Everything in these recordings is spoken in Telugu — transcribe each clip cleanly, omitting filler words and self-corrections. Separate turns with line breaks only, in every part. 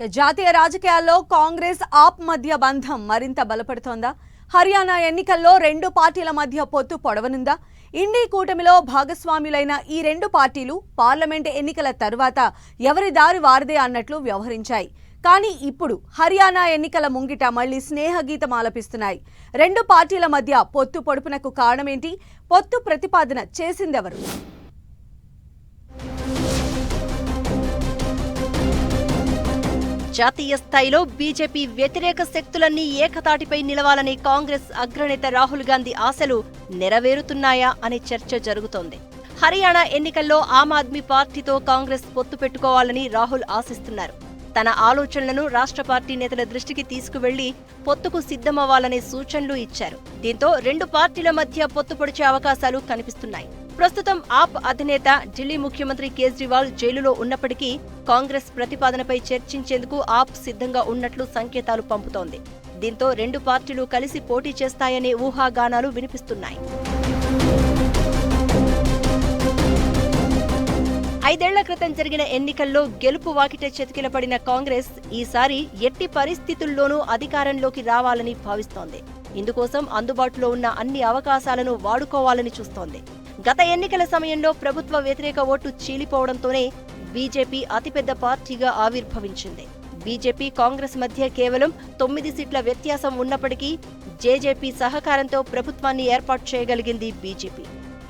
జాతీయ రాజకీయాల్లో కాంగ్రెస్ ఆప్ మధ్య బంధం మరింత బలపడుతోందా? హర్యానా ఎన్నికల్లో రెండు పార్టీల మధ్య పొత్తు పొడవనుందా? ఇండీ కూటమిలో భాగస్వాములైన ఈ రెండు పార్టీలు పార్లమెంట్ ఎన్నికల తర్వాత ఎవరి దారి వారిదే అన్నట్లు వ్యవహరించాయి. కానీ ఇప్పుడు హర్యానా ఎన్నికల ముంగిట మళ్లీ స్నేహగీతం ఆలపిస్తున్నాయి. రెండు పార్టీల మధ్య పొత్తు పొడుపునకు కారణమేంటి? పొత్తు ప్రతిపాదన చేసిందెవరు?
జాతీయ స్థాయిలో బీజేపీ వ్యతిరేక శక్తులన్నీ ఏకతాటిపై నిలవాలని కాంగ్రెస్ అగ్రనేత రాహుల్ గాంధీ ఆశలు నెరవేరుతున్నాయా అనే చర్చ జరుగుతోంది. హర్యానా ఎన్నికల్లో ఆమ్ ఆద్మీ పార్టీతో కాంగ్రెస్ పొత్తు పెట్టుకోవాలని రాహుల్ ఆశిస్తున్నారు. తన ఆలోచనలను రాష్ట్ర పార్టీ నేతల దృష్టికి తీసుకువెళ్లి పొత్తుకు సిద్ధమవ్వాలనే సూచనలు ఇచ్చారు. దీంతో రెండు పార్టీల మధ్య పొత్తు పొడిచే అవకాశాలు కనిపిస్తున్నాయి. ప్రస్తుతం ఆప్ అధినేత ఢిల్లీ ముఖ్యమంత్రి కేజ్రీవాల్ జైలులో ఉన్నప్పటికీ కాంగ్రెస్ ప్రతిపాదనపై చర్చించేందుకు ఆప్ సిద్ధంగా ఉన్నట్లు సంకేతాలు పంపుతోంది. దీంతో రెండు పార్టీలు కలిసి పోటీ చేస్తాయనే ఊహాగానాలు వినిపిస్తున్నాయి. 5 ఏళ్ల క్రితం జరిగిన ఎన్నికల్లో గెలుపు వాకిట చతికిలపడిన కాంగ్రెస్ ఈసారి ఎట్టి పరిస్థితుల్లోనూ అధికారంలోకి రావాలని భావిస్తోంది. ఇందుకోసం అందుబాటులో ఉన్న అన్ని అవకాశాలను వాడుకోవాలని చూస్తోంది. గత ఎన్నికల సమయంలో ప్రభుత్వ వ్యతిరేక ఓటు చీలిపోవడంతోనే బీజేపీ అతిపెద్ద పార్టీగా ఆవిర్భవించింది. బీజేపీ కాంగ్రెస్ మధ్య కేవలం 9 సీట్ల వ్యత్యాసం ఉన్నప్పటికీ జేజేపీ సహకారంతో ప్రభుత్వాన్ని ఏర్పాటు చేయగలిగింది బీజేపీ.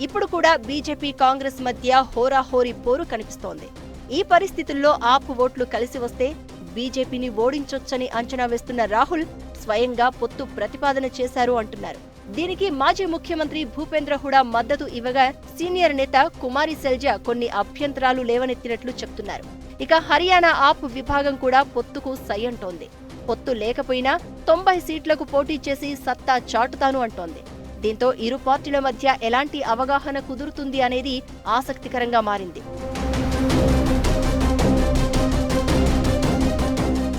ఇప్పుడు కూడా బీజేపీ కాంగ్రెస్ మధ్య హోరాహోరీ పోరు కనిపిస్తోంది. ఈ పరిస్థితుల్లో ఆప్ ఓట్లు కలిసి వస్తే బీజేపీని ఓడించొచ్చని అంచనా వేస్తున్న రాహుల్ స్వయంగా పొత్తు ప్రతిపాదన చేశారు అంటున్నారు. దీనికి మాజీ ముఖ్యమంత్రి భూపేంద్ర హుడా మద్దతు ఇవ్వగా సీనియర్ నేత కుమారి సెల్జా కొన్ని అభ్యంతరాలు లేవనెత్తినట్లు చెప్తున్నారు. ఇక హర్యానా ఆప్ విభాగం కూడా పొత్తుకు సై అంటోంది. పొత్తు లేకపోయినా 90 సీట్లకు పోటీ చేసి సత్తా చాటుతాను అంటోంది. దీంతో ఇరు పార్టీల మధ్య ఎలాంటి అవగాహన కుదురుతుంది అనేది ఆసక్తికరంగా మారింది.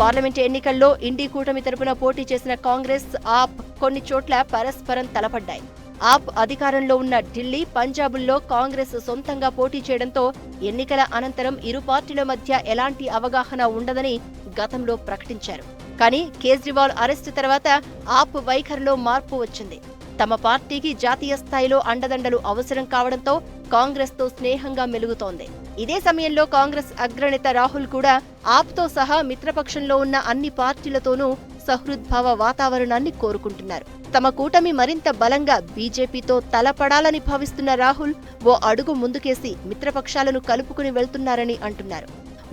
పార్లమెంట్ ఎన్నికల్లో ఇండీ కూటమి తరపున పోటీ చేసిన కాంగ్రెస్, ఆప్ కొన్ని చోట్ల పరస్పరం తలపడ్డాయి. ఆప్ అధికారంలో ఉన్న ఢిల్లీ, పంజాబుల్లో కాంగ్రెస్ సొంతంగా పోటీ చేయడంతో ఎన్నికల అనంతరం ఇరు పార్టీల మధ్య ఎలాంటి అవగాహన ఉండదని గతంలో ప్రకటించారు. కానీ కేజ్రీవాల్ అరెస్టు తర్వాత ఆప్ వైఖరిలో మార్పు వచ్చింది. తమ పార్టీకి జాతీయ స్థాయిలో అండదండలు అవసరం కావడంతో కాంగ్రెస్తో స్నేహంగా మెలుగుతోంది. ఇదే సమయంలో కాంగ్రెస్ అగ్రనేత రాహుల్ కూడా ఆప్తో సహా మిత్రపక్షంలో ఉన్న అన్ని పార్టీలతోనూ సహృద్భావ వాతావరణాన్ని కోరుకుంటున్నారు. తమ కూటమి మరింత బలంగా బీజేపీతో తలపడాలని భావిస్తున్న రాహుల్ ఓ అడుగు ముందుకేసి మిత్రపక్షాలను కలుపుకుని వెళ్తున్నారని అంటున్నారు.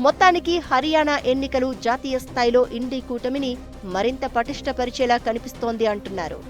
మొత్తానికి హర్యానా ఎన్నికలు జాతీయ స్థాయిలో ఇండీ కూటమిని మరింత పటిష్టపరిచేలా కనిపిస్తోంది అంటున్నారు.